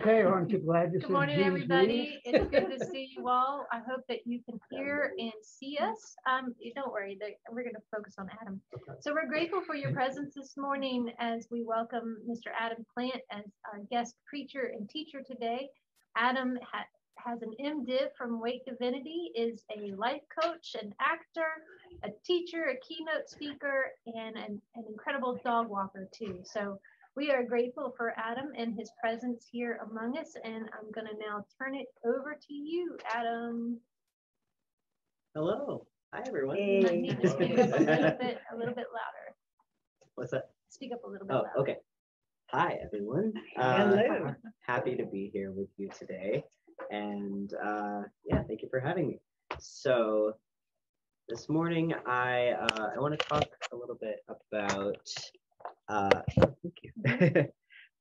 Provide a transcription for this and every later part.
Okay, aren't you glad to see Good morning, everybody. It's good to see you all. I hope that you can hear and see us. Don't worry, we're going to focus on Adam. So we're grateful for your presence this morning as we welcome Mr. Adam Plant as our guest preacher and teacher today. Adam has an M.Div from Wake Divinity, is a life coach, an actor, a teacher, a keynote speaker, and an incredible dog walker too. So we are grateful for Adam and his presence here among us, and I'm going to now turn it over to you, Adam. Hello. Hi, everyone. You might need to speak up a little bit louder. What's that? Speak up a little bit louder. Okay. Hi, everyone. Hello. Happy to be here with you today. And yeah, thank you for having me. So this morning, I want to talk a little bit about thank you.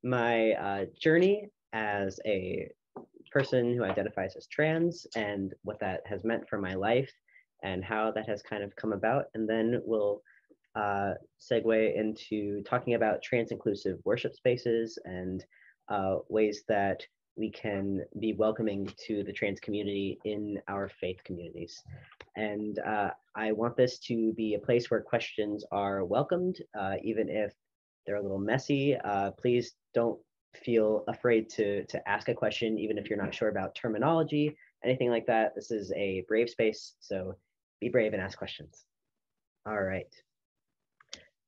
My journey as a person who identifies as trans and what that has meant for my life and how that has kind of come about. And then we'll segue into talking about trans inclusive worship spaces and ways that we can be welcoming to the trans community in our faith communities. And I want this to be a place where questions are welcomed, even if they're a little messy. Please don't feel afraid to ask a question, even if you're not sure about terminology, anything like that. This is a brave space, so be brave and ask questions. All right.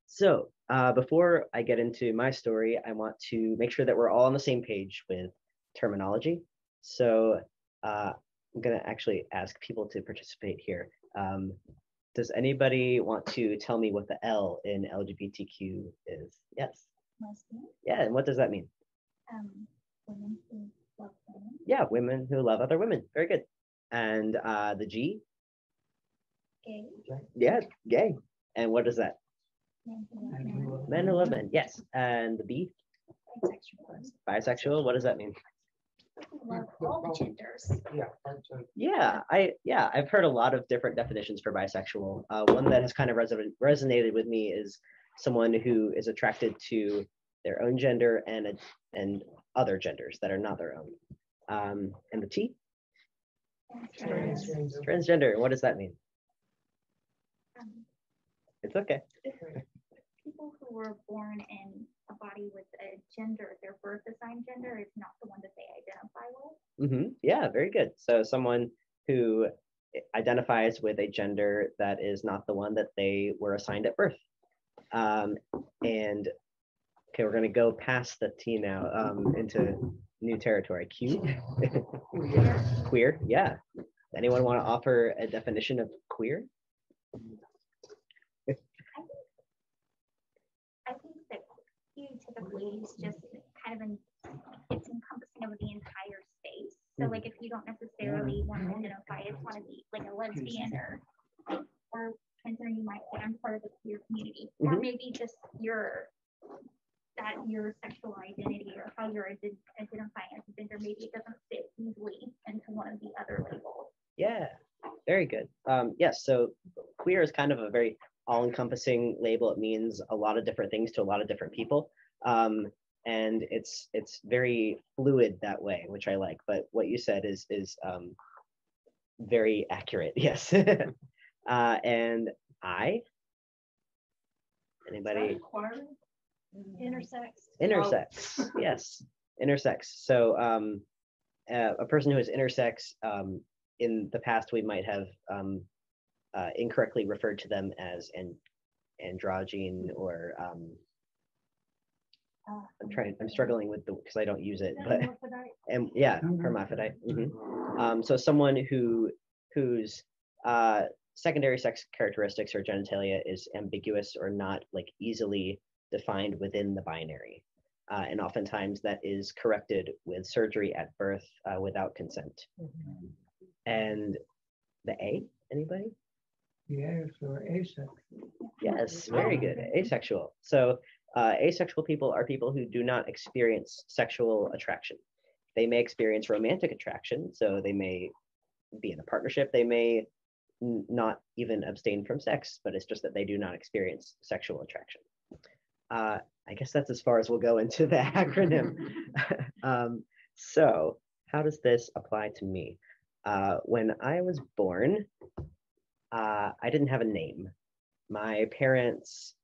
So before I get into my story, I want to make sure that we're all on the same page with terminology. So I'm gonna actually ask people to participate here. Does anybody want to tell me what the L in LGBTQ is? Yes. Lesbian. Yeah, and what does that mean? Women who love women. Yeah, women who love other women. Very good. And the G? Gay. Yeah, gay. And what is that? Men who love men. Men who love men. Yes. And the B? Bisexual. Bisexual. What does that mean? Love all genders. Yeah, I've heard a lot of different definitions for bisexual. One that has kind of resonated with me is someone who is attracted to their own gender and other genders that are not their own. And the T? Transgender. What does that mean? It's okay. People who were born in a body with a gender, their birth assigned gender is not the one that they identify with. Yeah, very good. So someone who identifies with a gender that is not the one that they were assigned at birth. And okay, we're going to go past the T now into new territory. Q? Queer, yeah. Anyone want to offer a definition of queer? I think that Q typically is just kind of it's encompassing of the entire space. So like if you don't necessarily want to identify as want to be like a lesbian or transgender, you might say I'm part of the queer community, or maybe just your sexual identity or how you're identifying as a gender, maybe it doesn't fit easily into one of the other labels. Yeah, very good. Yes, so queer is kind of a very all-encompassing label. It means a lot of different things to a lot of different people. And it's very fluid that way, which I like. But what you said is very accurate. Yes. And I. Anybody? Intersex. Yes. Intersex. So a person who is intersex, in the past we might have incorrectly referred to them as androgyne or I'm struggling with because I don't use it, but and yeah, hermaphrodite. So someone whose secondary sex characteristics or genitalia is ambiguous or not like easily defined within the binary, and oftentimes that is corrected with surgery at birth without consent. And the A, anybody? Yes, or asexual. Yes, very good. Asexual. So asexual people are people who do not experience sexual attraction. They may experience romantic attraction, so they may be in a partnership. They may not even abstain from sex, but it's just that they do not experience sexual attraction. I guess that's as far as we'll go into the acronym. So how does this apply to me? When I was born, I didn't have a name. My parents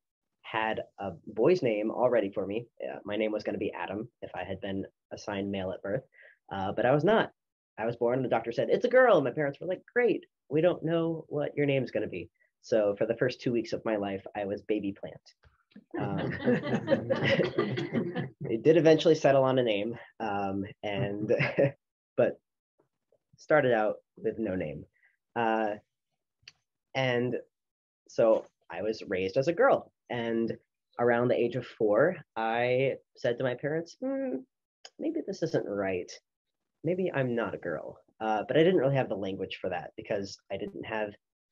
had a boy's name already for me. My name was going to be Adam if I had been assigned male at birth, but I was not. I was born and the doctor said, it's a girl. And my parents were like, great, we don't know what your name's going to be. So for the first 2 weeks of my life, I was baby Plant. They did eventually settle on a name, but started out with no name. And so I was raised as a girl. And around the age of 4, I said to my parents, maybe this isn't right. Maybe I'm not a girl. But I didn't really have the language for that because I didn't have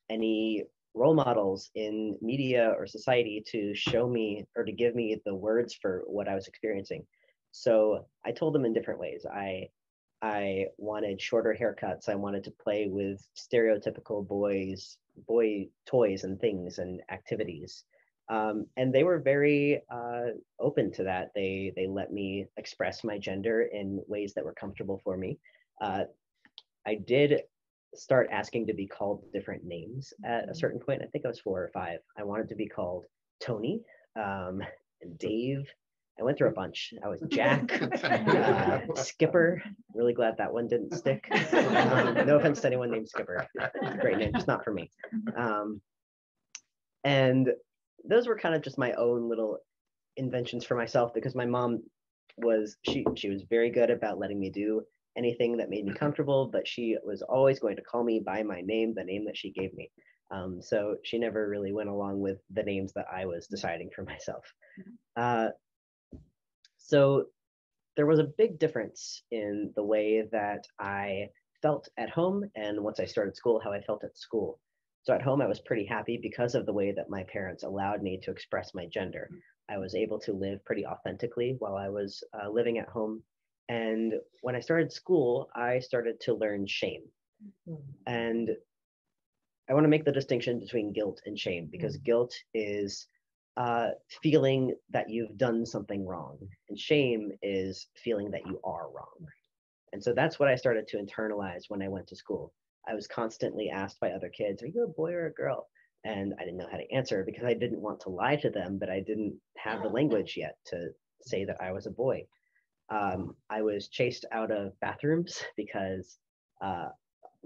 any role models in media or society to show me or to give me the words for what I was experiencing. So I told them in different ways. I wanted shorter haircuts. I wanted to play with stereotypical boy toys and things and activities. And they were very open to that. They let me express my gender in ways that were comfortable for me. I did start asking to be called different names at a certain point. I think I was 4 or 5. I wanted to be called Tony, and Dave. I went through a bunch. I was Jack, Skipper. Really glad that one didn't stick. No offense to anyone named Skipper. Great name, just not for me. And those were kind of just my own little inventions for myself because my mom was, she was very good about letting me do anything that made me comfortable, but she was always going to call me by my name, the name that she gave me. So she never really went along with the names that I was deciding for myself. So there was a big difference in the way that I felt at home and once I started school, how I felt at school. So at home, I was pretty happy because of the way that my parents allowed me to express my gender. I was able to live pretty authentically while I was living at home. And when I started school, I started to learn shame. And I want to make the distinction between guilt and shame because guilt is feeling that you've done something wrong, and shame is feeling that you are wrong. And so that's what I started to internalize when I went to school. I was constantly asked by other kids, are you a boy or a girl? And I didn't know how to answer because I didn't want to lie to them, but I didn't have the language yet to say that I was a boy. I was chased out of bathrooms because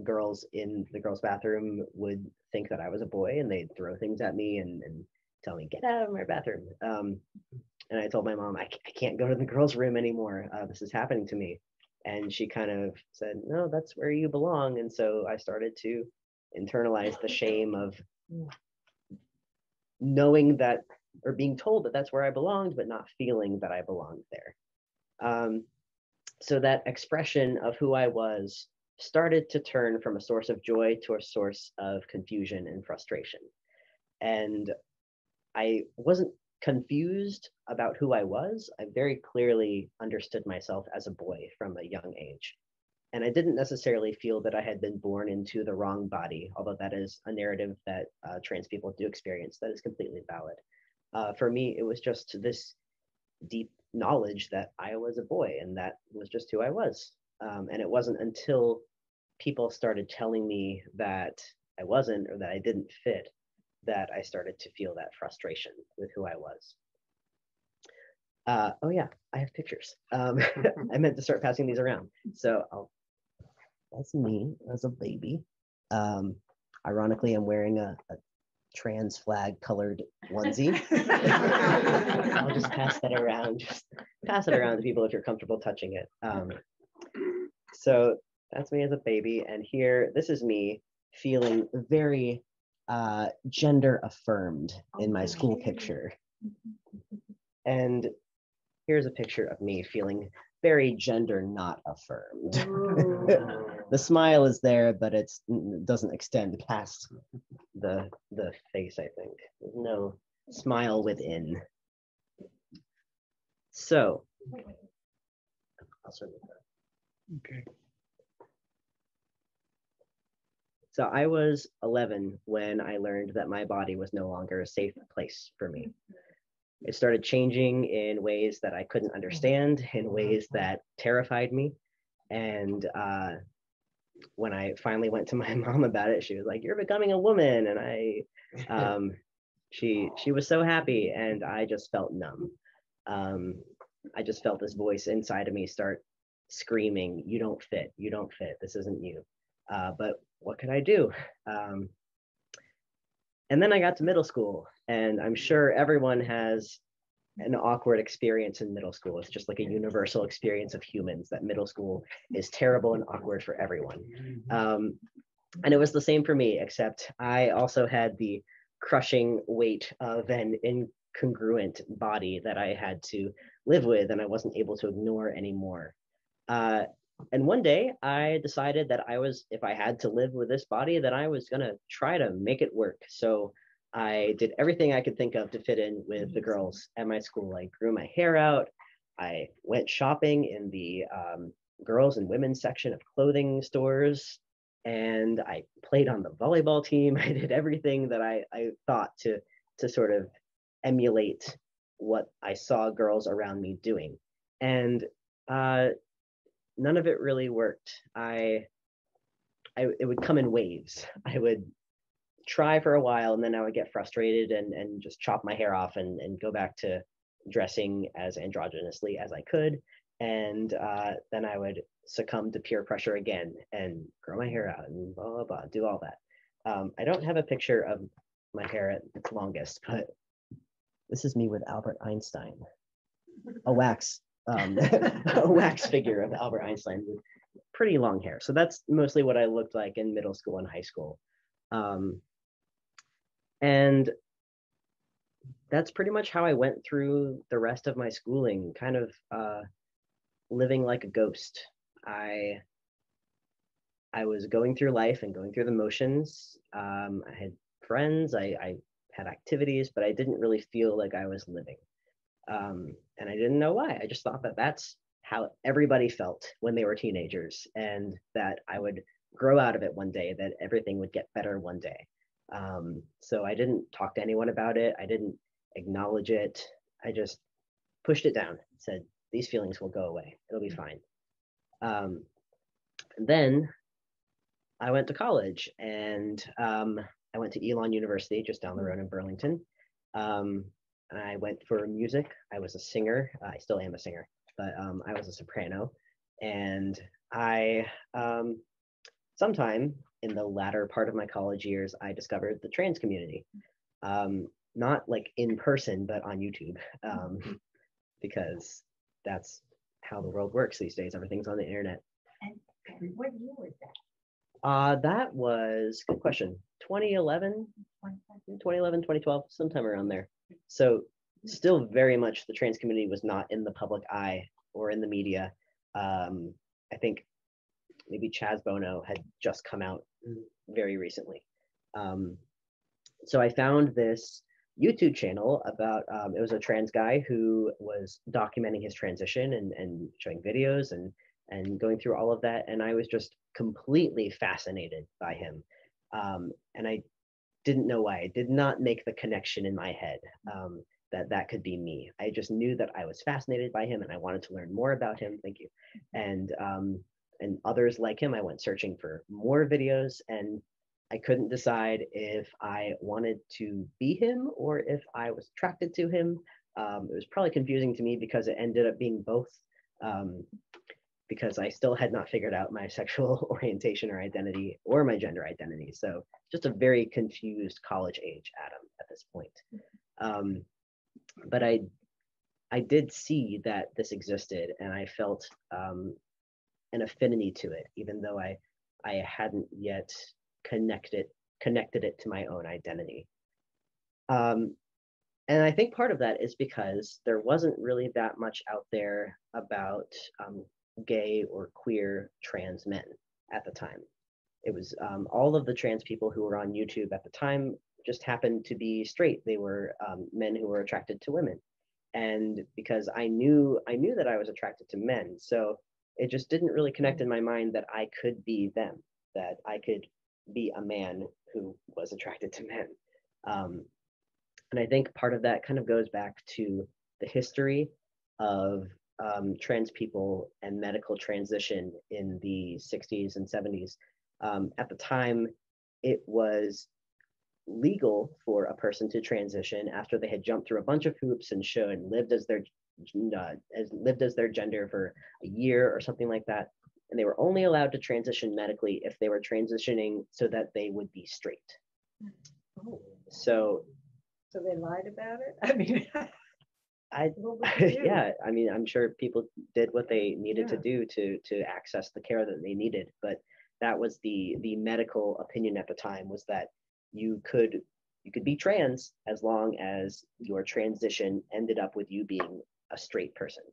girls in the girls' bathroom would think that I was a boy and they'd throw things at me and tell me, get out of my bathroom. And I told my mom, I can't go to the girls' room anymore. This is happening to me. And she kind of said, no, that's where you belong. And so I started to internalize the shame of knowing that, or being told that that's where I belonged, but not feeling that I belonged there. So that expression of who I was started to turn from a source of joy to a source of confusion and frustration. And I wasn't confused about who I was. I very clearly understood myself as a boy from a young age. And I didn't necessarily feel that I had been born into the wrong body, although that is a narrative that trans people do experience that is completely valid. For me, it was just this deep knowledge that I was a boy and that was just who I was. And it wasn't until people started telling me that I wasn't or that I didn't fit that I started to feel that frustration with who I was. Oh yeah, I have pictures. I meant to start passing these around. So that's me as a baby. Ironically, I'm wearing a trans flag colored onesie. I'll just pass that around. Just pass it around to people if you're comfortable touching it. So that's me as a baby. And here, this is me feeling very gender affirmed in my school picture. And here's a picture of me feeling very gender not affirmed. The smile is there, but it doesn't extend past the face, I think. There's no smile within. So, I'll start with that. Okay. So I was 11 when I learned that my body was no longer a safe place for me. It started changing in ways that I couldn't understand, in ways that terrified me. And when I finally went to my mom about it, she was like, "You're becoming a woman," and she was so happy, and I just felt numb. I just felt this voice inside of me start screaming, "You don't fit, you don't fit, this isn't you." But what could I do? And then I got to middle school, and I'm sure everyone has an awkward experience in middle school. It's just like a universal experience of humans, that middle school is terrible and awkward for everyone. And it was the same for me, except I also had the crushing weight of an incongruent body that I had to live with, and I wasn't able to ignore anymore. And one day I decided that if I had to live with this body, that I was gonna try to make it work. So I did everything I could think of to fit in with the girls at my school. I grew my hair out. I went shopping in the girls and women's section of clothing stores. And I played on the volleyball team. I did everything that I thought to sort of emulate what I saw girls around me doing. And none of it really worked. It would come in waves. I would try for a while, and then I would get frustrated and just chop my hair off and go back to dressing as androgynously as I could. And then I would succumb to peer pressure again and grow my hair out and blah, blah, blah, do all that. I don't have a picture of my hair at its longest, but this is me with Albert Einstein, a wax figure of Albert Einstein with pretty long hair. So that's mostly what I looked like in middle school and high school. And that's pretty much how I went through the rest of my schooling, kind of living like a ghost. I was going through life and going through the motions. I had friends, I had activities, but I didn't really feel like I was living. And I didn't know why. I just thought that that's how everybody felt when they were teenagers, and that I would grow out of it one day, that everything would get better one day. So I didn't talk to anyone about it. I didn't acknowledge it. I just pushed it down, said, these feelings will go away. It'll be fine. And then I went to college, and I went to Elon University just down the road in Burlington. I went for music. I was a singer. I still am a singer, but I was a soprano. And I, sometime in the latter part of my college years, I discovered the trans community. Not like in person, but on YouTube, because that's how the world works these days. Everything's on the internet. And what year was that? That was, good question, 2011, 2012, sometime around there. So still very much the trans community was not in the public eye or in the media. I think maybe Chaz Bono had just come out very recently. So I found this YouTube channel about, it was a trans guy who was documenting his transition and showing videos and going through all of that. And I was just completely fascinated by him. And I didn't know why. I did not make the connection in my head that could be me. I just knew that I was fascinated by him and I wanted to learn more about him. Thank you. And others like him. I went searching for more videos, and I couldn't decide if I wanted to be him or if I was attracted to him. It was probably confusing to me because it ended up being both, because I still had not figured out my sexual orientation or identity or my gender identity. So just a very confused college age Adam at this point. But I did see that this existed, and I felt an affinity to it, even though I hadn't yet connected it to my own identity. And I think part of that is because there wasn't really that much out there about gay or queer trans men at the time. It was all of the trans people who were on YouTube at the time just happened to be straight. They were men who were attracted to women. And because I knew that I was attracted to men, so it just didn't really connect in my mind that I could be them, that I could be a man who was attracted to men. And I think part of that kind of goes back to the history of trans people and medical transition in the 60s and 70s. At the time, it was legal for a person to transition after they had jumped through a bunch of hoops and lived as their gender for a year or something like that. And they were only allowed to transition medically if they were transitioning so that they would be straight. Oh, So they lied about it? I mean, I, what would you do? yeah, I mean, I'm sure people did what they needed to Yeah. do to access the care that they needed, but that was the medical opinion at the time, was that you could be trans as long as your transition ended up with you being a straight person.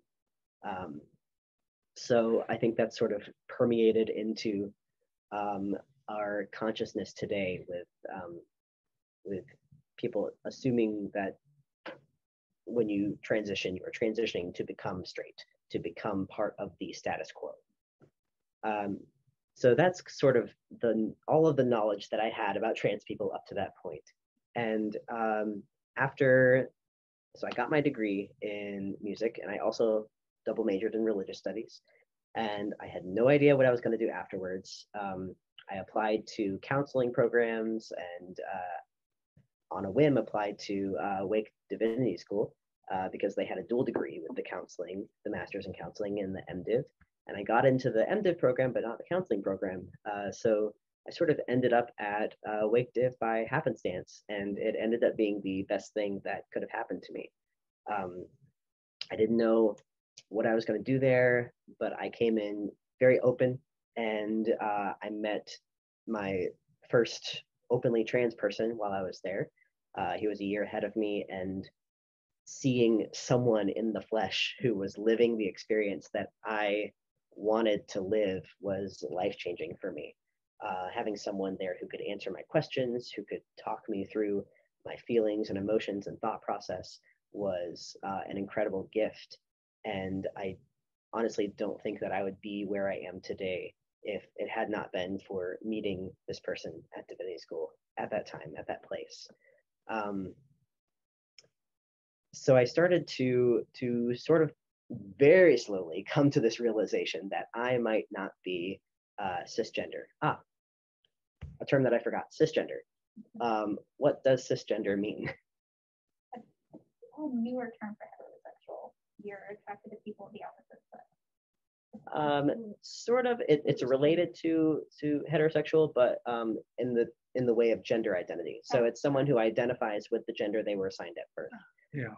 So I think that's sort of permeated into our consciousness today with people assuming that when you transition, you're transitioning to become straight, to become part of the status quo. So that's sort of all of the knowledge that I had about trans people up to that point. And so I got my degree in music, and I also double majored in religious studies. And I had no idea what I was going to do afterwards. I applied to counseling programs and on a whim applied to Wake Divinity School because they had a dual degree with the counseling, the master's in counseling and the M.div. And I got into the M.div program, but not the counseling program. So I sort of ended up at Wake Div by happenstance, and it ended up being the best thing that could have happened to me. I didn't know what I was going to do there, but I came in very open, and I met my first openly trans person while I was there. He was a year ahead of me, and seeing someone in the flesh who was living the experience that I wanted to live was life-changing for me. Having someone there who could answer my questions, who could talk me through my feelings and emotions and thought process was an incredible gift. And I honestly don't think that I would be where I am today if it had not been for meeting this person at Divinity School at that time, at that place. So I started to sort of very slowly come to this realization that I might not be cisgender. A term that I forgot, cisgender. What does cisgender mean? A newer term for heterosexual. You're attracted to people of the opposite sex. Sort of. It's related to heterosexual, but in the way of gender identity. So it's someone who identifies with the gender they were assigned at birth. Yeah.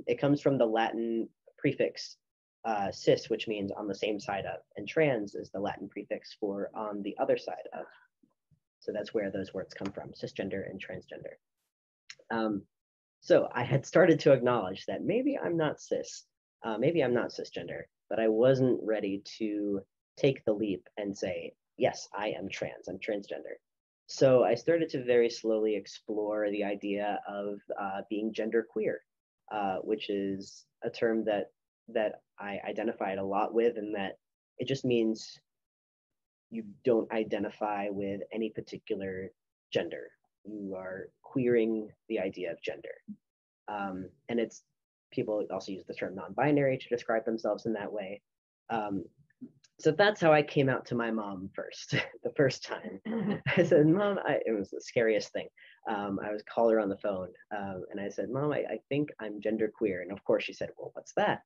It comes from the Latin prefix cis, which means on the same side of, and trans is the Latin prefix for on the other side of. So that's where those words come from, cisgender and transgender. So I had started to acknowledge that maybe I'm not cis, maybe I'm not cisgender, but I wasn't ready to take the leap and say, yes, I am trans, I'm transgender. So I started to very slowly explore the idea of being genderqueer, which is a term that I identified a lot with, and that it just means you don't identify with any particular gender. You are queering the idea of gender. And it's, people also use the term non-binary to describe themselves in that way. So that's how I came out to my mom first, the first time. I said, Mom, it was the scariest thing. I was calling her on the phone and I said, Mom, I think I'm genderqueer. And of course she said, well, what's that?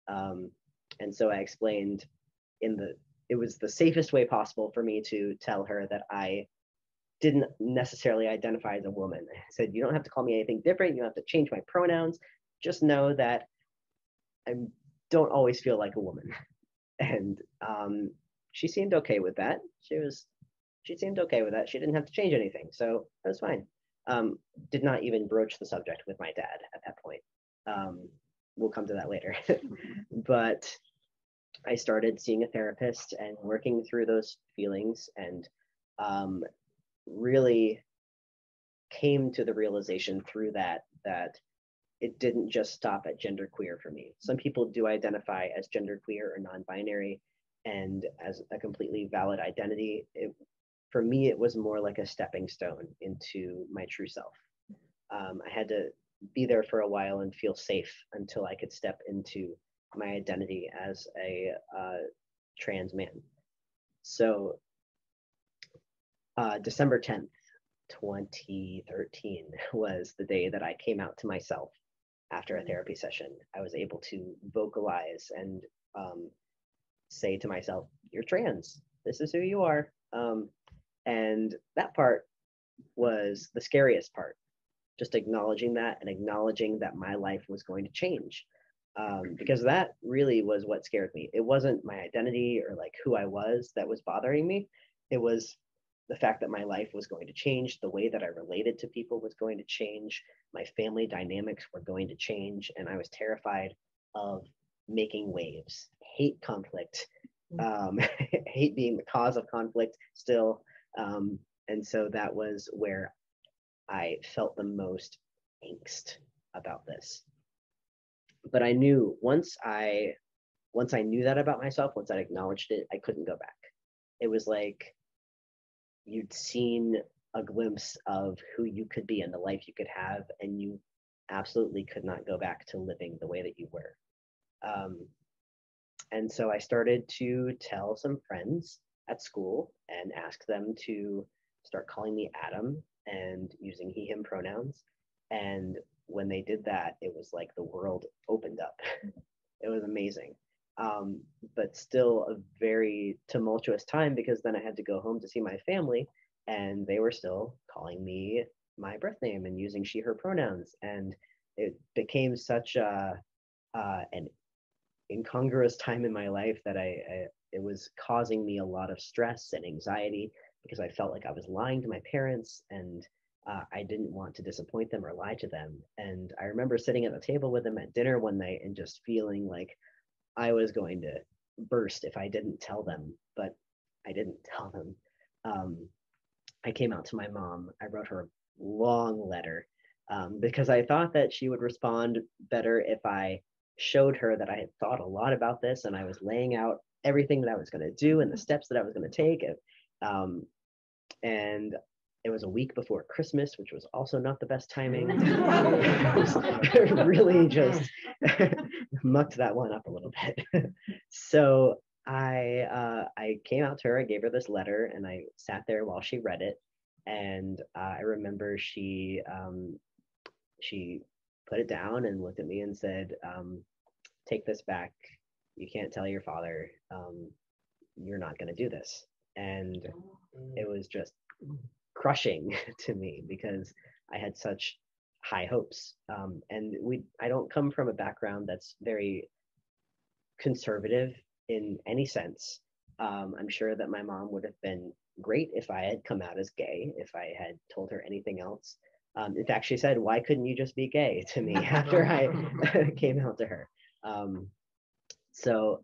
And so I explained it was the safest way possible for me to tell her that I didn't necessarily identify as a woman. I said, you don't have to call me anything different. You don't have to change my pronouns. Just know that I don't always feel like a woman. And she seemed okay with that. She seemed okay with that. She didn't have to change anything, so that was fine. Did not even broach the subject with my dad at that point. We'll come to that later. But I started seeing a therapist and working through those feelings, and really came to the realization through that it didn't just stop at genderqueer for me. Some people do identify as genderqueer or non-binary, and as a completely valid identity. For me, it was more like a stepping stone into my true self. I had to be there for a while and feel safe until I could step into my identity as a trans man. So December 10th, 2013 was the day that I came out to myself after a therapy session. I was able to vocalize and say to myself, you're trans, this is who you are. And that part was the scariest part, just acknowledging that and acknowledging that my life was going to change. Because that really was what scared me. It wasn't my identity or like who I was that was bothering me. It was the fact that my life was going to change, the way that I related to people was going to change, my family dynamics were going to change, and I was terrified of making waves. Hate conflict, hate being the cause of conflict still. And so that was where I felt the most angst about this. But I knew once I knew that about myself, once I acknowledged it, I couldn't go back. It was like you'd seen a glimpse of who you could be and the life you could have, and you absolutely could not go back to living the way that you were. And so I started to tell some friends at school and ask them to start calling me Adam and using he, him pronouns. And when they did that, it was like the world opened up. It was amazing. But still a very tumultuous time, because then I had to go home to see my family and they were still calling me my birth name and using she, her pronouns. And it became such an incongruous time in my life that it was causing me a lot of stress and anxiety, because I felt like I was lying to my parents, and I didn't want to disappoint them or lie to them. And I remember sitting at the table with them at dinner one night and just feeling like I was going to burst if I didn't tell them, but I didn't tell them. I came out to my mom. I wrote her a long letter because I thought that she would respond better if I showed her that I had thought a lot about this and I was laying out everything that I was going to do and the steps that I was going to take. And it was a week before Christmas, which was also not the best timing. Really just mucked that one up a little bit. So I came out to her, I gave her this letter, and I sat there while she read it. And I remember she put it down and looked at me and said, take this back. You can't tell your father. You're not going to do this. And it was just crushing to me, because I had such high hopes. And I don't come from a background that's very conservative in any sense. I'm sure that my mom would have been great if I had come out as gay, if I had told her anything else. In fact, she said, why couldn't you just be gay to me after I came out to her? So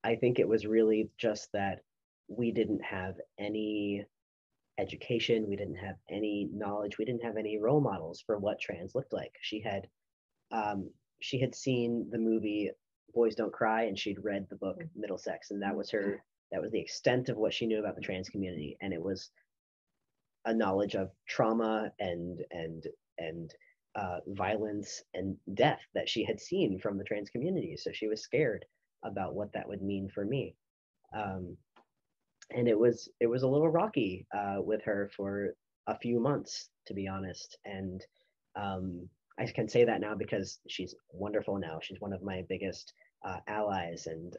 I think it was really just that we didn't have any education, we didn't have any knowledge, we didn't have any role models for what trans looked like. She had seen the movie Boys Don't Cry, and she'd read the book Middlesex, and that was the extent of what she knew about the trans community. And it was a knowledge of trauma and violence and death that she had seen from the trans community. So she was scared about what that would mean for me. And it was a little rocky with her for a few months, to be honest. And I can say that now because she's wonderful now. She's one of my biggest allies and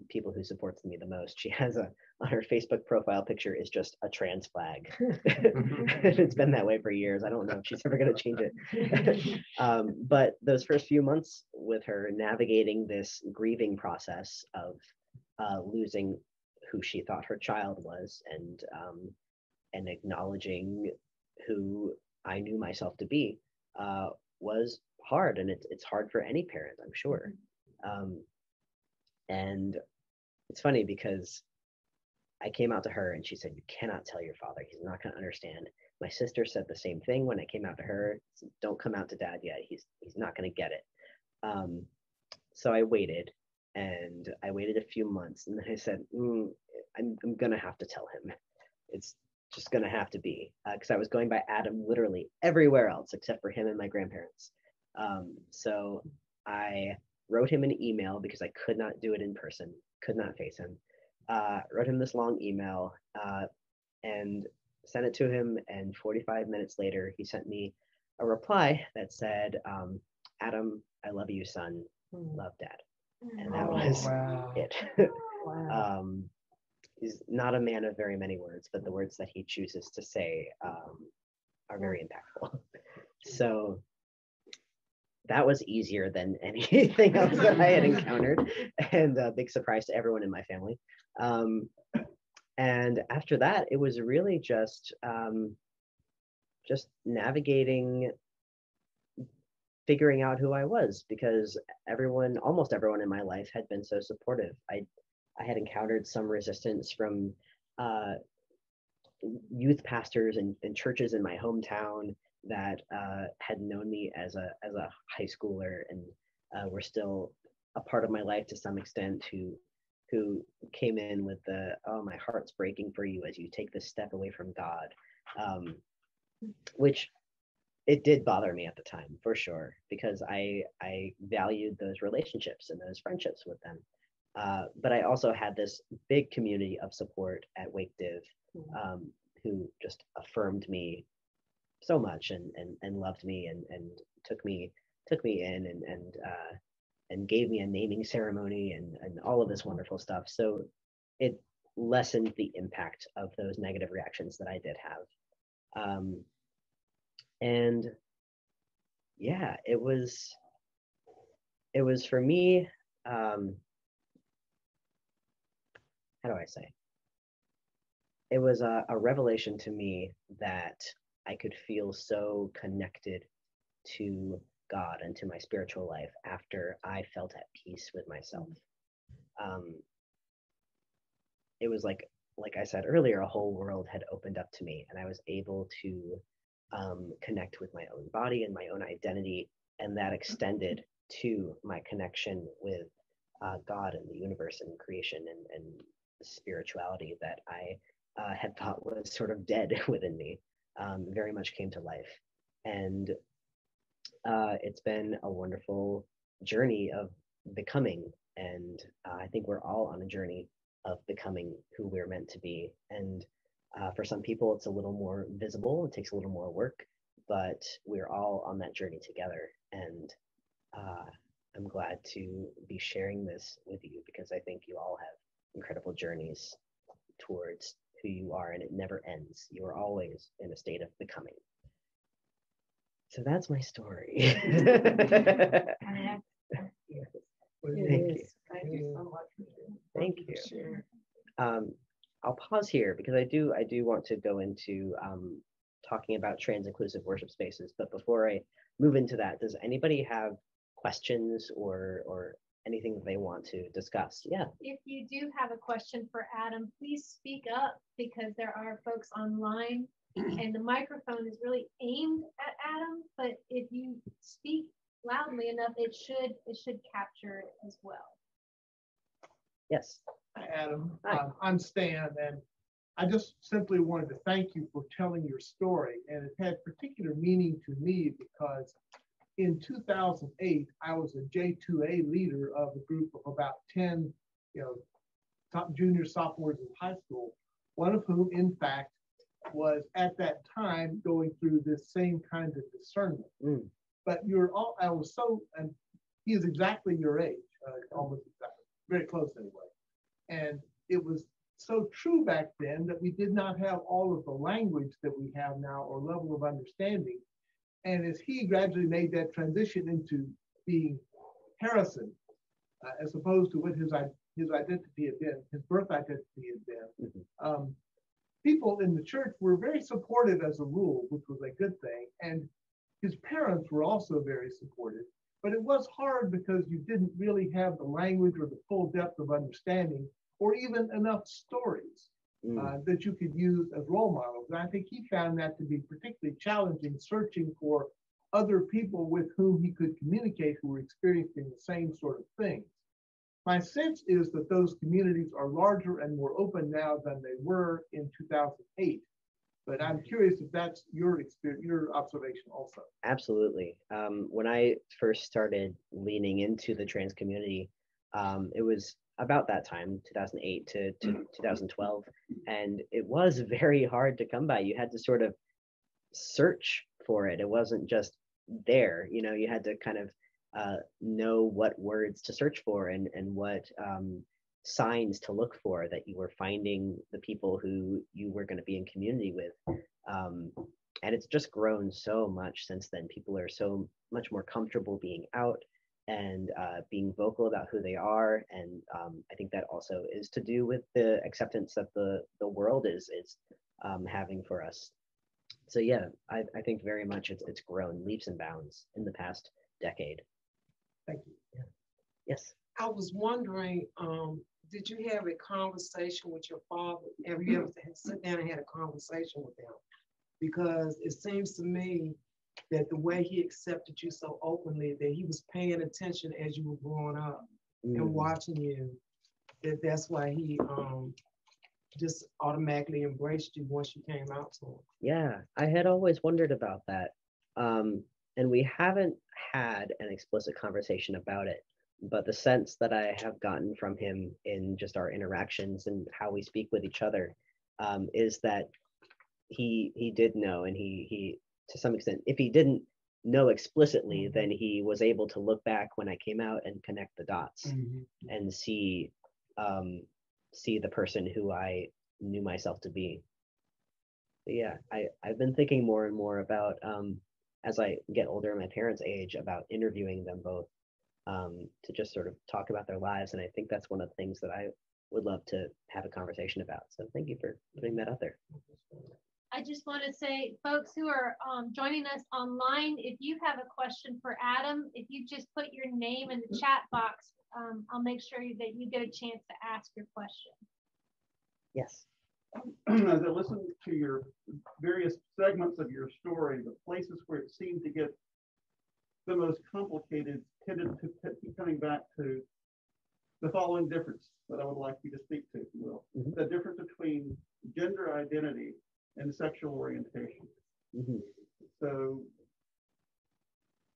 people who supports me the most. She has on her Facebook profile picture is just a trans flag. It's been that way for years. I don't know if she's ever going to change it. But those first few months with her, navigating this grieving process of losing who she thought her child was, and acknowledging who I knew myself to be, was hard. And it's hard for any parent, I'm sure. And it's funny because I came out to her and she said, you cannot tell your father, he's not going to understand. My sister said the same thing when I came out to her. Don't come out to dad yet, he's not going to get it. So I waited, and I waited a few months, and then I said, I'm going to have to tell him. It's just going to have to be, because I was going by Adam literally everywhere else except for him and my grandparents. So I wrote him an email because I could not do it in person, could not face him. Wrote him this long email and sent it to him. And 45 minutes later, he sent me a reply that said, Adam, I love you, son. Love, Dad. And that was it. Wow. He's not a man of very many words, but the words that he chooses to say are very impactful. So that was easier than anything else that I had encountered, and a big surprise to everyone in my family. And after that, it was really just navigating, figuring out who I was, because almost everyone in my life had been so supportive. I had encountered some resistance from youth pastors and churches in my hometown that had known me as a high schooler and were still a part of my life to some extent, who came in with oh, my heart's breaking for you as you take this step away from God, which it did bother me at the time, for sure, because I valued those relationships and those friendships with them. But I also had this big community of support at WakeDiv, who just affirmed me so much and loved me and took me in and gave me a naming ceremony and all of this wonderful stuff. So it lessened the impact of those negative reactions that I did have. And yeah, it was for me, how do I say? It was a revelation to me that I could feel so connected to God and to my spiritual life after I felt at peace with myself. It was like I said earlier, a whole world had opened up to me, and I was able to connect with my own body and my own identity, and that extended to my connection with God and the universe and creation and the spirituality that I had thought was sort of dead within me, very much came to life. And it's been a wonderful journey of becoming, and I think we're all on a journey of becoming who we're meant to be. And for some people, it's a little more visible, it takes a little more work, but we're all on that journey together. And I'm glad to be sharing this with you, because I think you all have incredible journeys towards who you are, and it never ends. You are always in a state of becoming. So that's my story. It Thank is. Thank you so much. Thank you. I'll pause here because I do want to go into talking about trans inclusive worship spaces. But before I move into that, does anybody have questions or anything that they want to discuss? Yeah. If you do have a question for Adam, please speak up, because there are folks online and the microphone is really aimed at Adam, but if you speak loudly enough, it should capture it as well. Yes. Hi, Adam. Hi. I'm Stan, and I just simply wanted to thank you for telling your story. And it had particular meaning to me because in 2008, I was a J2A leader of a group of about 10, top junior sophomores in high school, one of whom, in fact, was at that time going through this same kind of discernment. But I was so, and he is exactly your age, almost exactly, very close anyway. And it was so true back then that we did not have all of the language that we have now or level of understanding. And as he gradually made that transition into being Harrison, as opposed to what his identity had been, his birth identity had been, people in the church were very supportive as a rule, which was a good thing. And his parents were also very supportive. But it was hard because you didn't really have the language or the full depth of understanding, or even enough stories that you could use as role models. And I think he found that to be particularly challenging, searching for other people with whom he could communicate who were experiencing the same sort of things. My sense is that those communities are larger and more open now than they were in 2008. But I'm curious if that's your experience, your observation also. Absolutely. When I first started leaning into the trans community, it was about that time, 2008 to 2012, and it was very hard to come by. You had to sort of search for it. It wasn't just there. You know, you had to kind of know what words to search for and what signs to look for that you were finding the people who you were going to be in community with. And it's just grown so much since then. People are so much more comfortable being out and being vocal about who they are. And I think that also is to do with the acceptance that the world is having for us. So yeah, I think very much it's grown leaps and bounds in the past decade. Thank you. Yeah. Yes. I was wondering, did you have a conversation with your father? Have you ever sit down and had a conversation with him? Because it seems to me that the way he accepted you so openly, that he was paying attention as you were growing up and watching you, that's why he just automatically embraced you once you came out to him. Yeah, I had always wondered about that. And we haven't had an explicit conversation about it, but the sense that I have gotten from him in just our interactions and how we speak with each other is that he did know, and he to some extent, if he didn't know explicitly, then he was able to look back when I came out and connect the dots and see the person who I knew myself to be. But yeah, I've been thinking more and more about as I get older, my parents' age, about interviewing them both to just sort of talk about their lives. And I think that's one of the things that I would love to have a conversation about. So thank you for putting that out there. I just want to say, folks who are joining us online, if you have a question for Adam, if you just put your name in the chat box, I'll make sure that you get a chance to ask your question. Yes. As I listened to your various segments of your story, the places where it seemed to get the most complicated tended to keep coming back to the following difference that I would like you to speak to, if you will. The difference between gender identity and sexual orientation. So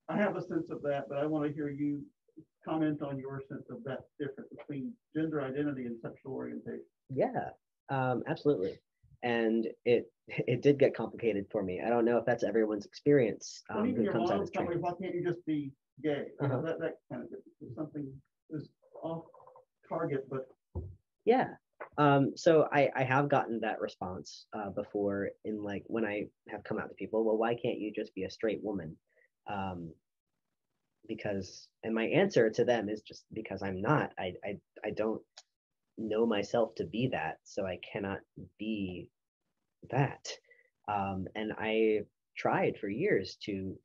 I have a sense of that, but I want to hear you comment on your sense of that difference between gender identity and sexual orientation. Yeah, absolutely. And it did get complicated for me. I don't know if that's everyone's experience Well, even who your comes out mom as told me, trans. why can't you just be gay? You know, that kind of thing. Something is off target, but Yeah. So I have gotten that response before in like when I have come out to people, well, why can't you just be a straight woman? Because, and my answer to them is just because I'm not. I don't know myself to be that, so I cannot be that. And I tried for years to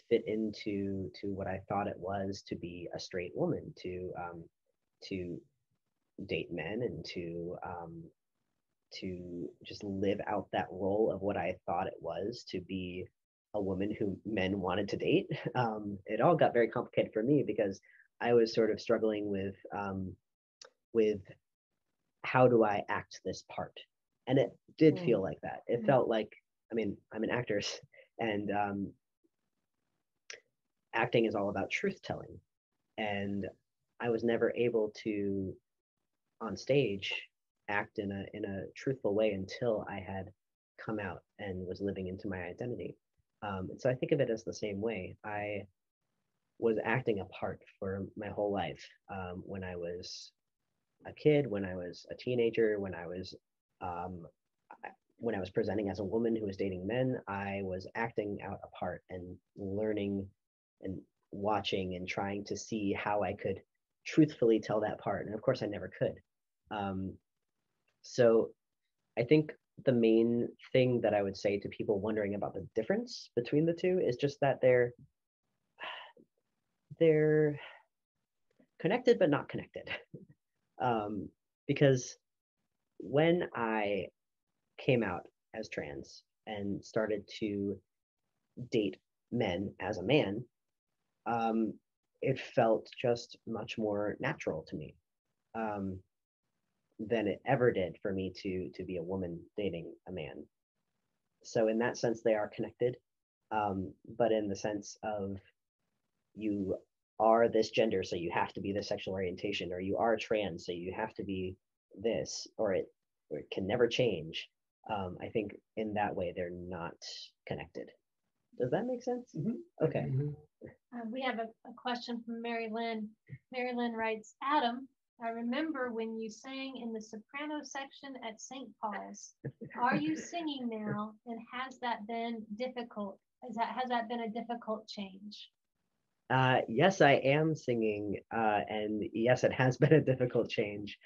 fit into what I thought it was to be a straight woman, to date men and to just live out that role of what I thought it was to be a woman who men wanted to date. It all got very complicated for me because I was sort of struggling with how do I act this part, and it did feel like that. It felt like, I mean, I'm an actor, and acting is all about truth telling, and I was never able to on stage act in a truthful way until I had come out and was living into my identity. And so I think of it as the same way. I was acting a part for my whole life, when I was a kid, when I was a teenager, when I was presenting as a woman who was dating men. I was acting out a part and learning and watching and trying to see how I could truthfully tell that part. And of course I never could. So I think the main thing that I would say to people wondering about the difference between the two is just that they're connected but not connected. Because when I came out as trans and started to date men as a man, it felt just much more natural to me. than it ever did for me to be a woman dating a man. So in that sense, they are connected. But in the sense of you are this gender, so you have to be this sexual orientation, or you are trans, so you have to be this, or it can never change. I think in that way, they're not connected. Does that make sense? Mm-hmm. Okay. We have a question from Mary Lynn. Mary Lynn writes, Adam, I remember when you sang in the soprano section at St. Paul's. Are you singing now? And has that been difficult? Has that been a difficult change? Yes, I am singing, and yes, it has been a difficult change.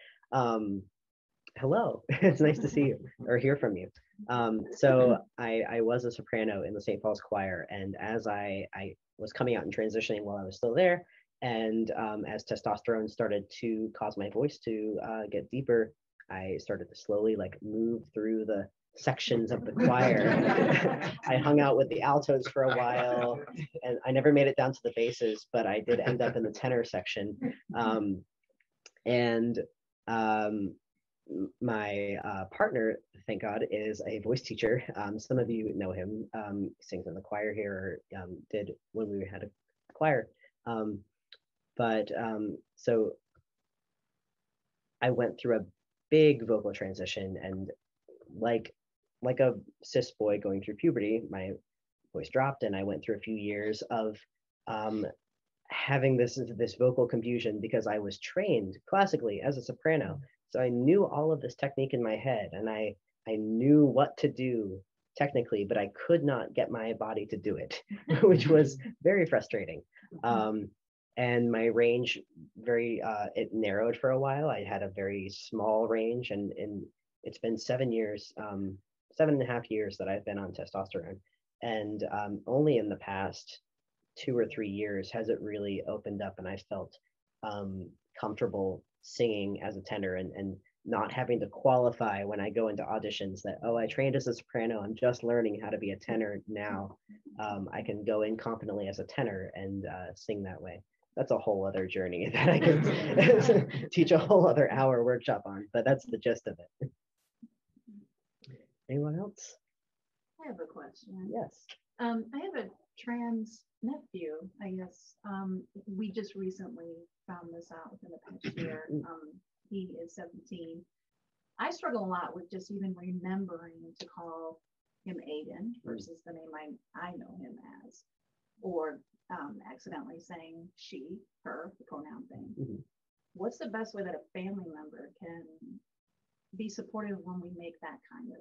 Hello, it's nice to see you or hear from you. So I was a soprano in the St. Paul's choir, and as I was coming out and transitioning while I was still there, and as testosterone started to cause my voice to get deeper, I started to slowly like move through the sections of the choir. I hung out with the altos for a while, and I never made it down to the basses, but I did end up in the tenor section. My partner, thank God, is a voice teacher. Some of you know him. He sings in the choir here, or did when we had a choir. So I went through a big vocal transition, and like a cis boy going through puberty, my voice dropped, and I went through a few years of having this vocal confusion because I was trained classically as a soprano. So I knew all of this technique in my head, and I knew what to do technically, but I could not get my body to do it, which was very frustrating. And my range it narrowed for a while. I had a very small range, and it's been 7 years, 7.5 years that I've been on testosterone. And only in the past 2 or 3 years has it really opened up, and I felt comfortable singing as a tenor, and not having to qualify when I go into auditions that, oh, I trained as a soprano, I'm just learning how to be a tenor now. I can go in confidently as a tenor and sing that way. That's a whole other journey that I could teach a whole other hour workshop on, but that's the gist of it. Anyone else? I have a question. Yes. I have a trans nephew, I guess. We just recently found this out within the past year. He is 17. I struggle a lot with just even remembering to call him Aiden versus the name I know him as, or accidentally saying she, her, the pronoun thing. What's the best way that a family member can be supportive when we make that kind of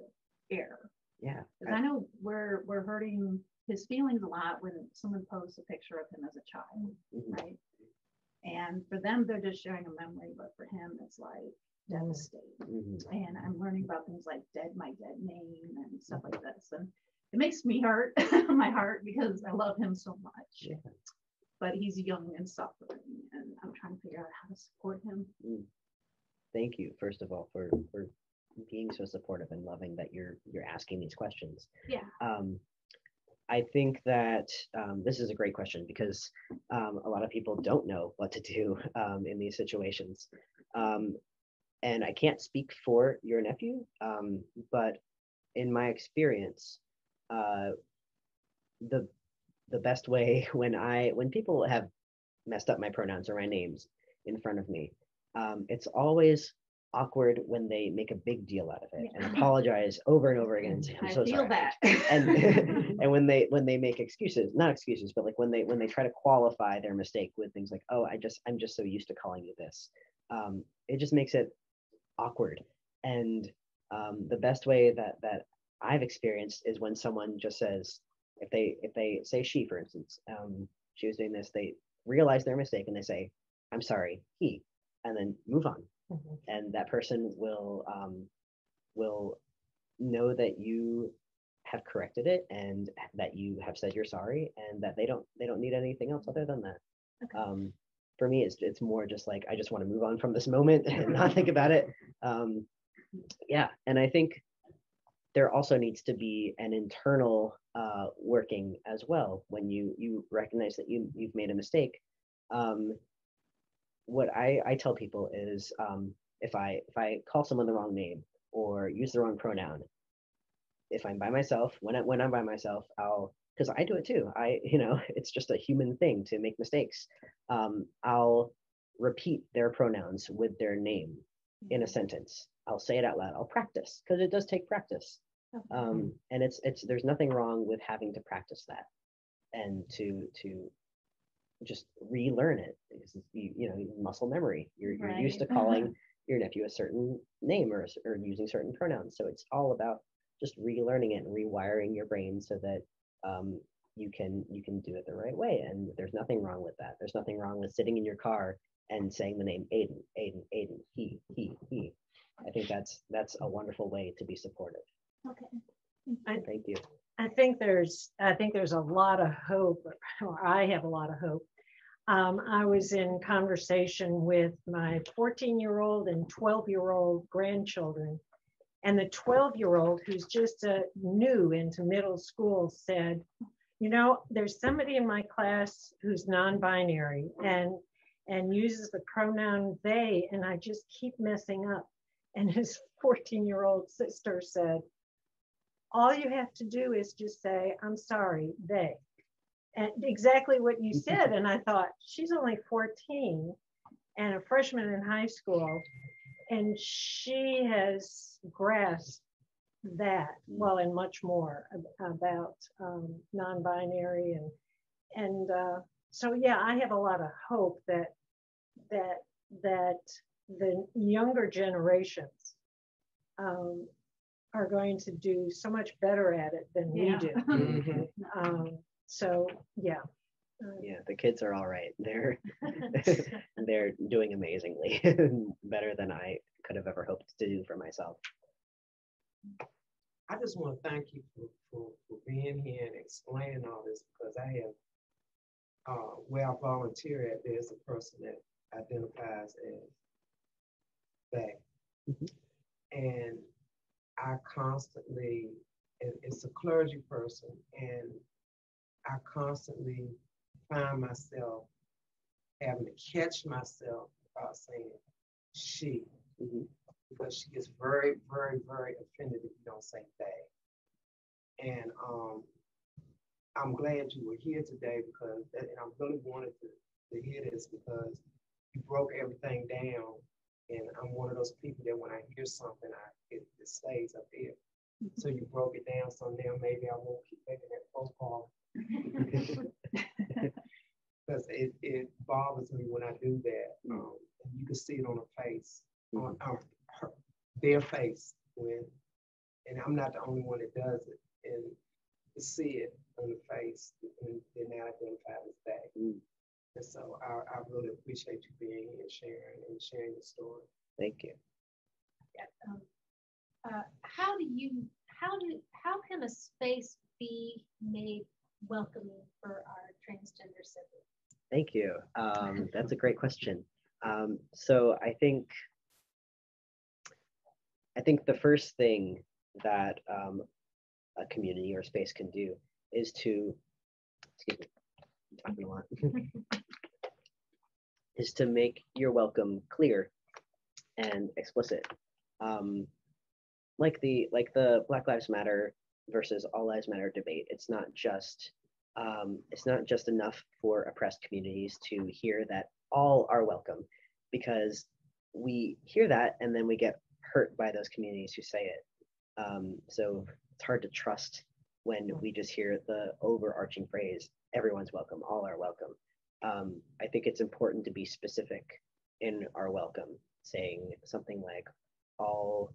error? Yeah. Because I know we're hurting his feelings a lot when someone posts a picture of him as a child, right? And for them, they're just sharing a memory, but for him, it's like devastating. And I'm learning about things like my dead name and stuff like this. And it makes me hurt, my heart, because I love him so much. Yeah. But he's young and suffering, and I'm trying to figure out how to support him. Thank you, first of all, for being so supportive and loving that you're asking these questions. Yeah. I think that this is a great question because a lot of people don't know what to do in these situations. And I can't speak for your nephew, but in my experience, the best way when people have messed up my pronouns or my names in front of me, it's always awkward when they make a big deal out of it and apologize over and over again and say, I'm so sorry. That. And when they make excuses, not excuses, but like when they try to qualify their mistake with things like, oh, I'm just so used to calling you this, it just makes it awkward. And the best way that I've experienced is when someone just says, if they say she, for instance, she was doing this, they realize their mistake and they say, I'm sorry, he, and then move on. And that person will know that you have corrected it and that you have said you're sorry, and that they don't need anything else other than that. Okay. For me, it's more just like I just want to move on from this moment and not think about it. Yeah, and I think there also needs to be an internal working as well when you recognize that you've made a mistake. What I tell people is if I call someone the wrong name or use the wrong pronoun, if I'm by myself, when I'm by myself, because I do it too. It's just a human thing to make mistakes. I'll repeat their pronouns with their name in a sentence. I'll say it out loud. I'll practice, because it does take practice. And there's nothing wrong with having to practice that and to just relearn it, because muscle memory. You're used to calling your nephew a certain name or using certain pronouns. So it's all about just relearning it and rewiring your brain so that you can do it the right way. And there's nothing wrong with that. There's nothing wrong with sitting in your car and saying the name Aiden, Aiden, Aiden, he. I think that's a wonderful way to be supportive. Okay. Thank you. I think there's a lot of hope, or I have a lot of hope. I was in conversation with my 14-year-old and 12-year-old grandchildren, and the 12-year-old, who's just new into middle school, said, there's somebody in my class who's non-binary and uses the pronoun they, and I just keep messing up. And his 14-year-old sister said, all you have to do is just say, I'm sorry, they. And exactly what you said. And I thought, she's only 14 and a freshman in high school, and she has grasped that, well, and much more about non-binary. And so, yeah, I have a lot of hope that the younger generations are going to do so much better at it than we do. So yeah. Yeah, the kids are all right. They're doing amazingly, better than I could have ever hoped to do for myself. I just want to thank you for being here and explaining all this, because I have, where I volunteer at, there's a person that identifies as they. And I constantly, it's a clergy person, and I constantly find myself having to catch myself about saying she, because she gets very, very, very offended if you don't say they. And I'm glad you were here today, because, and I really wanted to hear this, because you broke everything down. And I'm one of those people that when I hear something, it stays up here. So you broke it down, so now maybe I won't keep making that phone call. Because it bothers me when I do that. And you can see it on her face, on their face, and I'm not the only one that does it. And to see it on the face, and they're now identified as that. And so I really appreciate you being here and sharing your story. Thank you. How can a space be made welcoming for our transgender siblings? Thank you. That's a great question. So I think the first thing that a community or space can do is to, excuse me, I'm talking a lot, is to make your welcome clear and explicit. Like the Black Lives Matter versus All Lives Matter debate, it's not just enough for oppressed communities to hear that all are welcome, because we hear that and then we get hurt by those communities who say it. So it's hard to trust when we just hear the overarching phrase, everyone's welcome, all are welcome. I think it's important to be specific in our welcome, saying something like all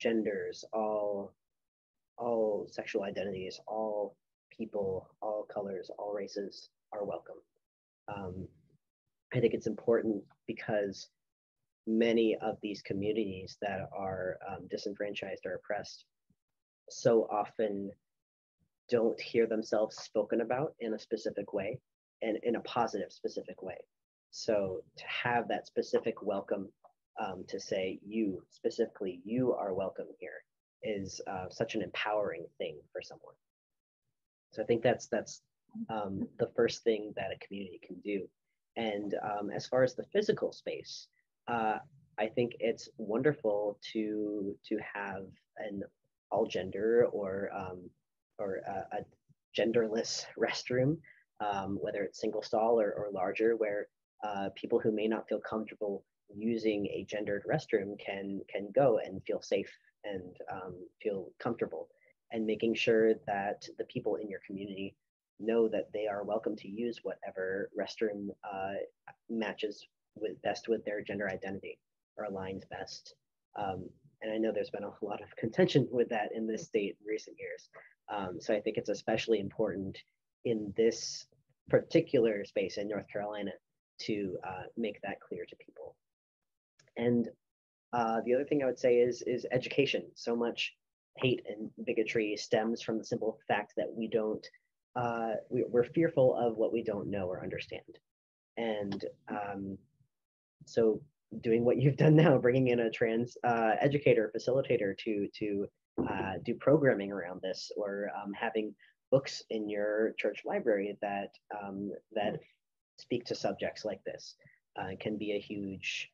genders, all sexual identities, all people, all colors, all races are welcome. I think it's important because many of these communities that are disenfranchised or oppressed so often don't hear themselves spoken about in a specific way, and in a positive, specific way. So to have that specific welcome, to say you specifically, you are welcome here, is such an empowering thing for someone. So I think that's the first thing that a community can do. And as far as the physical space, I think it's wonderful to have an all gender or a genderless restroom, whether it's single stall or larger, where people who may not feel comfortable using a gendered restroom can go and feel safe and feel comfortable, and making sure that the people in your community know that they are welcome to use whatever restroom matches best with their gender identity or aligns best. And I know there's been a lot of contention with that in this state in recent years. So I think it's especially important in this particular space in North Carolina to make that clear to people. And the other thing I would say is education. So much hate and bigotry stems from the simple fact that we're fearful of what we don't know or understand. And so doing what you've done now, bringing in a trans educator, facilitator to do programming around this, or having books in your church library that speak to subjects like this can be a huge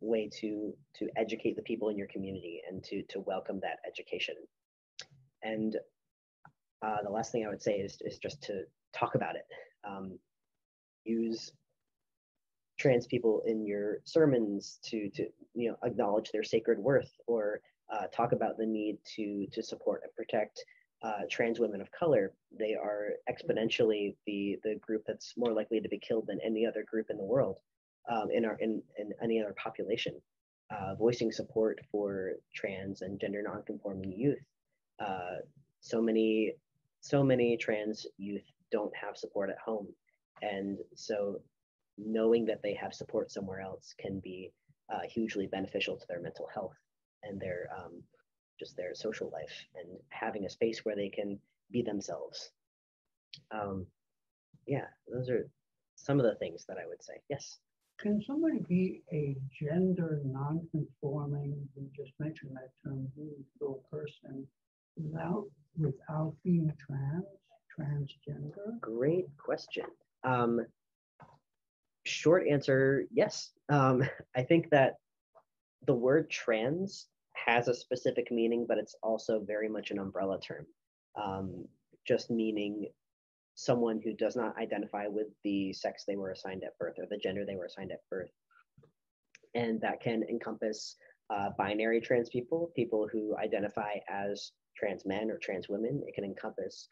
way to educate the people in your community and to welcome that education. And the last thing I would say is just to talk about it. Use trans people in your sermons to acknowledge their sacred worth, or talk about the need to support and protect trans women of color. They are exponentially the group that's more likely to be killed than any other group in the world, in any other population. Voicing support for trans and gender non-conforming youth. So many trans youth don't have support at home, and so knowing that they have support somewhere else can be hugely beneficial to their mental health and their just their social life, and having a space where they can be themselves. Yeah, those are some of the things that I would say. Yes. Can somebody be a gender non-conforming, you just mentioned that term, person, without being transgender? Great question. Short answer, yes. I think that the word trans has a specific meaning, but it's also very much an umbrella term, just meaning someone who does not identify with the sex they were assigned at birth or the gender they were assigned at birth. And that can encompass binary trans people, people who identify as trans men or trans women. It can encompass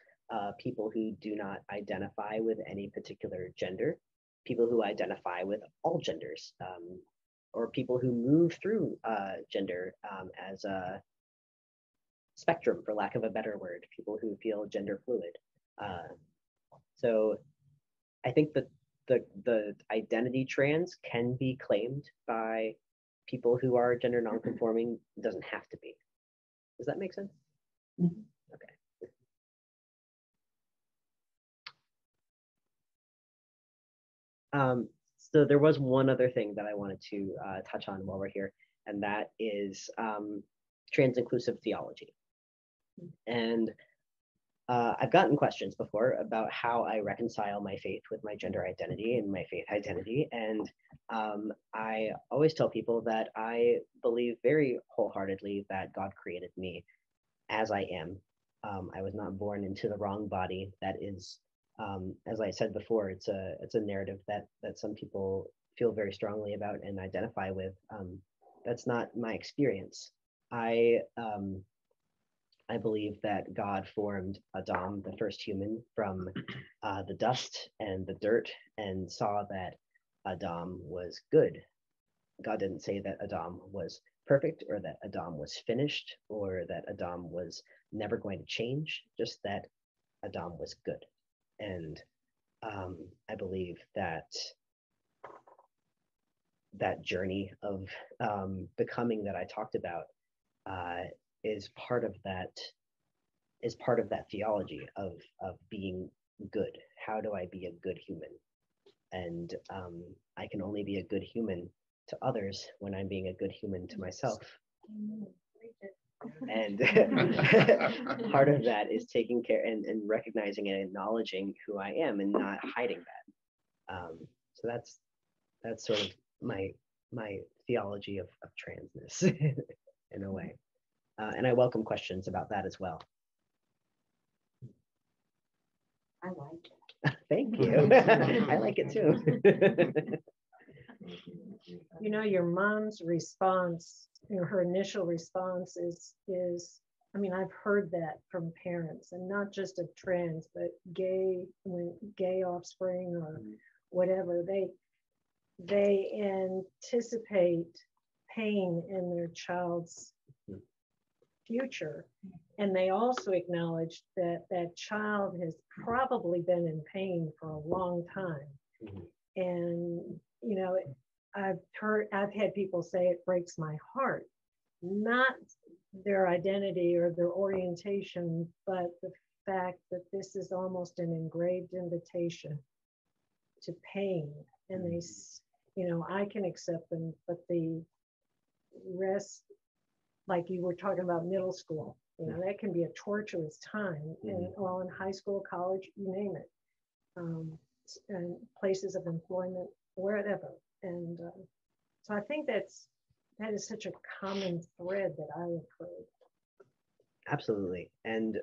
people who do not identify with any particular gender, people who identify with all genders, or people who move through gender as a spectrum, for lack of a better word, people who feel gender fluid. So I think that the identity trans can be claimed by people who are gender nonconforming. It doesn't have to be. Does that make sense? Mm-hmm. Okay. So there was one other thing that I wanted to touch on while we're here, and that is trans-inclusive theology. And I've gotten questions before about how I reconcile my faith with my gender identity and my faith identity. And I always tell people that I believe very wholeheartedly that God created me as I am. I was not born into the wrong body. That is, as I said before, it's a narrative that some people feel very strongly about and identify with. That's not my experience. I believe that God formed Adam, the first human, from the dust and the dirt, and saw that Adam was good. God didn't say that Adam was perfect, or that Adam was finished, or that Adam was never going to change, just that Adam was good. And I believe that that journey of becoming that I talked about is part of that theology of being good. How do I be a good human? And I can only be a good human to others when I'm being a good human to myself. And part of that is taking care and recognizing and acknowledging who I am and not hiding that. So that's sort of my my theology of transness in a way. And I welcome questions about that as well. I like it. Thank you. I like it too. You know, your mom's response, her initial response is, I mean, I've heard that from parents, and not just of trans, but gay offspring or whatever. They anticipate pain in their child's future, and they also acknowledge that that child has probably been in pain for a long time. And you know, I've had people say it breaks my heart, not their identity or their orientation, but the fact that this is almost an engraved invitation to pain. And they, you know, I can accept them, but the rest, like you were talking about middle school, you know, that can be a torturous time, and well, in high school, college, you name it, and places of employment, wherever. And so I think that is such a common thread that I have heard. Absolutely. And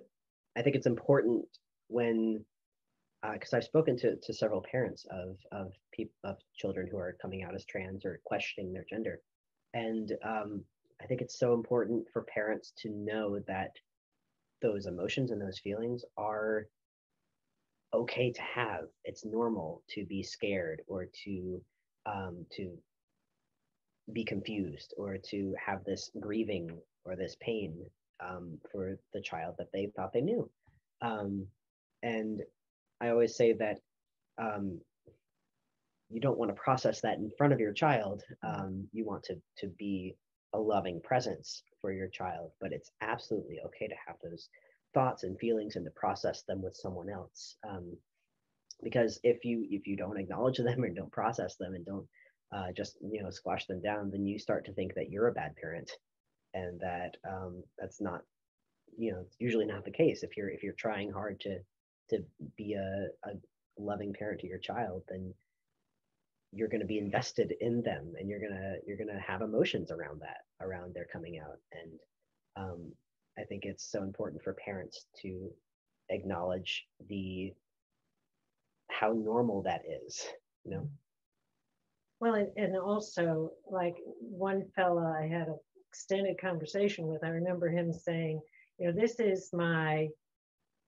I think it's important when, because I've spoken to several parents of children who are coming out as trans or questioning their gender. And I think it's so important for parents to know that those emotions and those feelings are okay to have. It's normal to be scared or to be confused or to have this grieving or this pain for the child that they thought they knew. And I always say that you don't want to process that in front of your child. You want to be a loving presence for your child, but it's absolutely okay to have those thoughts and feelings and to process them with someone else. Because if you don't acknowledge them or don't process them and don't just squash them down, then you start to think that you're a bad parent, and that that's not, it's usually not the case. If you're trying hard to be a loving parent to your child, then you're going to be invested in them, and you're gonna have emotions around their coming out. And I think it's so important for parents to acknowledge how normal that is, Well, and also, like, one fella I had an extended conversation with, I remember him saying, this is my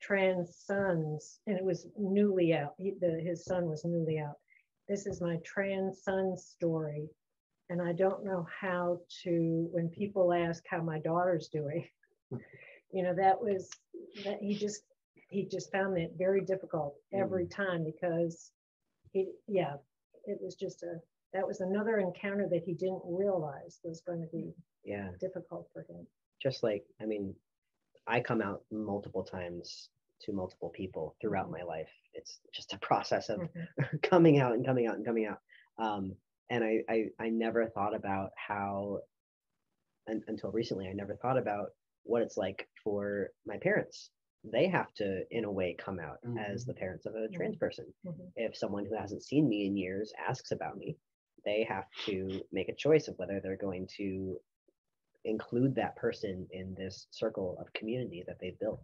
trans son's, and it was newly out, his son was newly out. This is my trans son's story, and I don't know how to, when people ask how my daughter's doing, that he just found it very difficult every time, because it was just that was another encounter that he didn't realize was going to be difficult for him. Just like, I mean, I come out multiple times to multiple people throughout my life. It's just a process of coming out and coming out and coming out. And I never thought about how, until recently, I never thought about what it's like for my parents. They have to, in a way, come out as the parents of a trans person. If someone who hasn't seen me in years asks about me, they have to make a choice of whether they're going to include that person in this circle of community that they've built.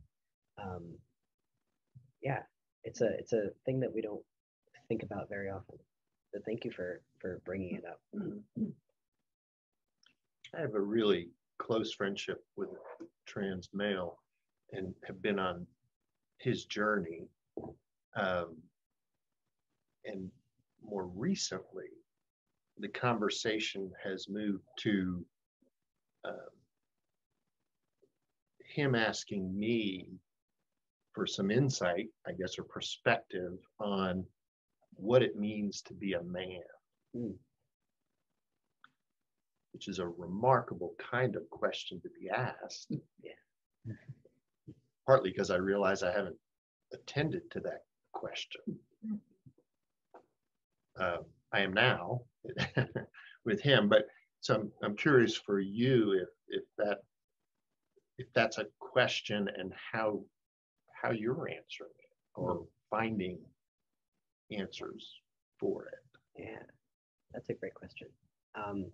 It's a thing that we don't think about very often. So thank you for bringing it up. I have a really close friendship with a trans male and have been on his journey. And more recently, the conversation has moved to him asking me for some insight, I guess, or perspective on what it means to be a man. Which is a remarkable kind of question to be asked. Yeah. Partly because I realize I haven't attended to that question. I am now with him, but so I'm curious for you if that's a question and how you're answering it or finding answers for it. Yeah, that's a great question. And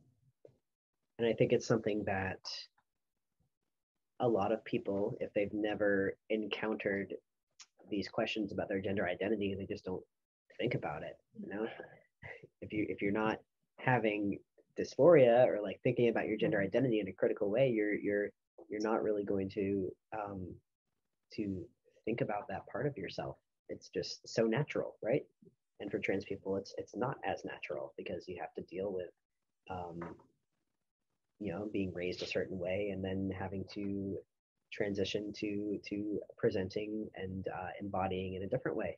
I think it's something that a lot of people, if they've never encountered these questions about their gender identity, they just don't think about it. You know, if you're not having dysphoria or like thinking about your gender identity in a critical way, you're not really going to think about that part of yourself. It's just so natural, right? And for trans people, it's not as natural because you have to deal with you know, being raised a certain way and then having to transition to presenting and embodying in a different way.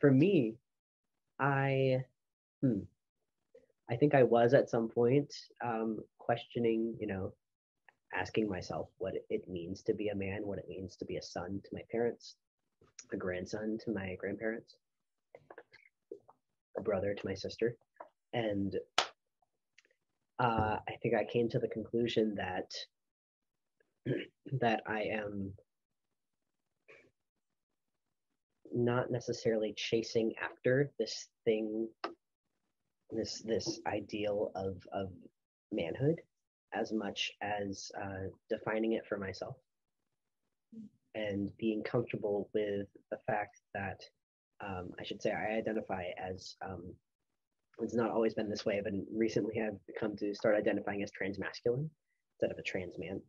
For me, I think I was at some point questioning, you know, asking myself what it means to be a man, what it means to be a son to my parents, a grandson to my grandparents, a brother to my sister. And I think I came to the conclusion that I am not necessarily chasing after this thing, this ideal of manhood as much as defining it for myself and being comfortable with the fact that I should say I identify as it's not always been this way, but recently I've come to start identifying as transmasculine instead of a trans man.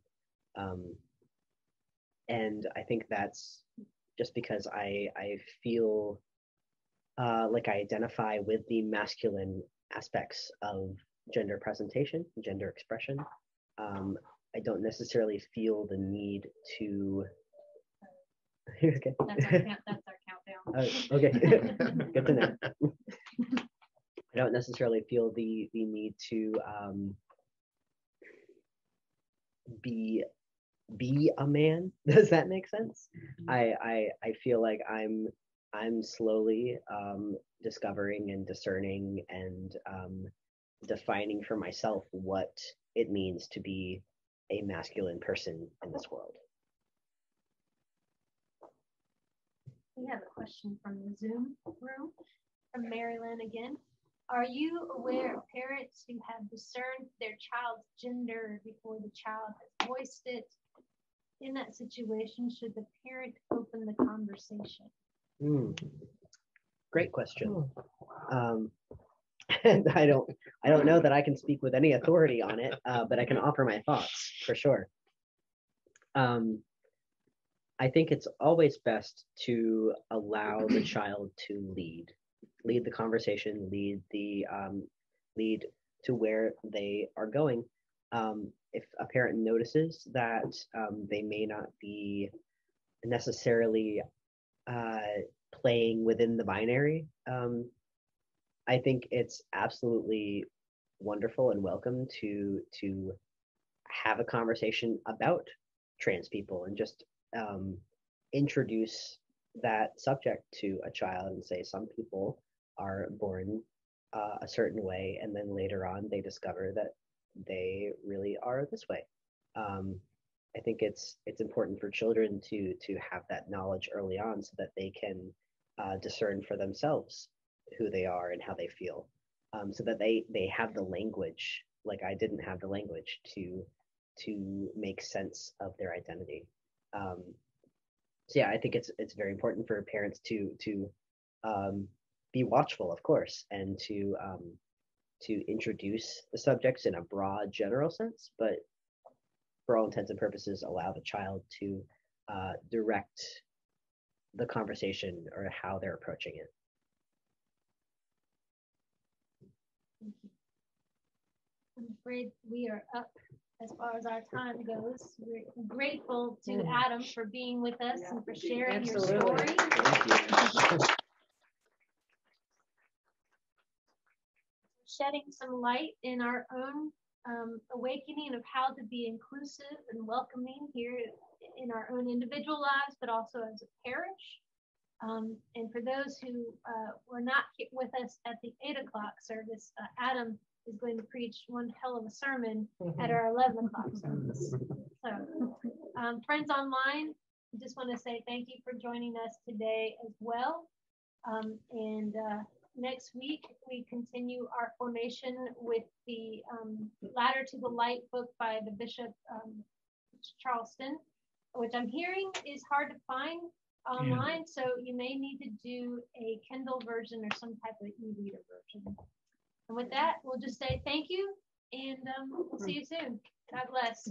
And I think that's just because I feel like I identify with the masculine aspects of gender presentation, gender expression. I don't necessarily feel the need to. Okay. That's our countdown. Okay, good to know. I don't necessarily feel the need to be a man. Does that make sense? I feel like I'm slowly discovering and discerning and defining for myself what it means to be a masculine person in this world. We have a question from the Zoom room from Marilyn again. Are you aware of parents who have discerned their child's gender before the child has voiced it? In that situation, should the parent open the conversation? Great question. And I don't know that I can speak with any authority on it, but I can offer my thoughts for sure. I think it's always best to allow the child to lead the conversation, lead to where they are going. If a parent notices that they may not be necessarily playing within the binary, I think it's absolutely wonderful and welcome to have a conversation about trans people and just introduce that subject to a child and say some people are born a certain way and then later on they discover that they really are this way. I think it's important for children to have that knowledge early on so that they can discern for themselves who they are and how they feel, so that they have the language, like I didn't have the language to make sense of their identity. So yeah, I think it's very important for parents to be watchful, of course, and to introduce the subjects in a broad general sense, but for all intents and purposes, allow the child to direct the conversation or how they're approaching it. Thank you. I'm afraid we are up as far as our time goes. We're grateful to Adam for being with us and for sharing your story. Shedding some light in our own awakening of how to be inclusive and welcoming here in our own individual lives, but also as a parish. And for those who were not with us at the 8 o'clock service, Adam is going to preach one hell of a sermon at our 11 o'clock service. So, friends online, I just want to say thank you for joining us today as well. And next week, we continue our formation with the Ladder to the Light book by the Bishop Charleston, which I'm hearing is hard to find online. So you may need to do a Kindle version or some type of e-reader version. And with that, we'll just say thank you, and we'll see you soon. God bless.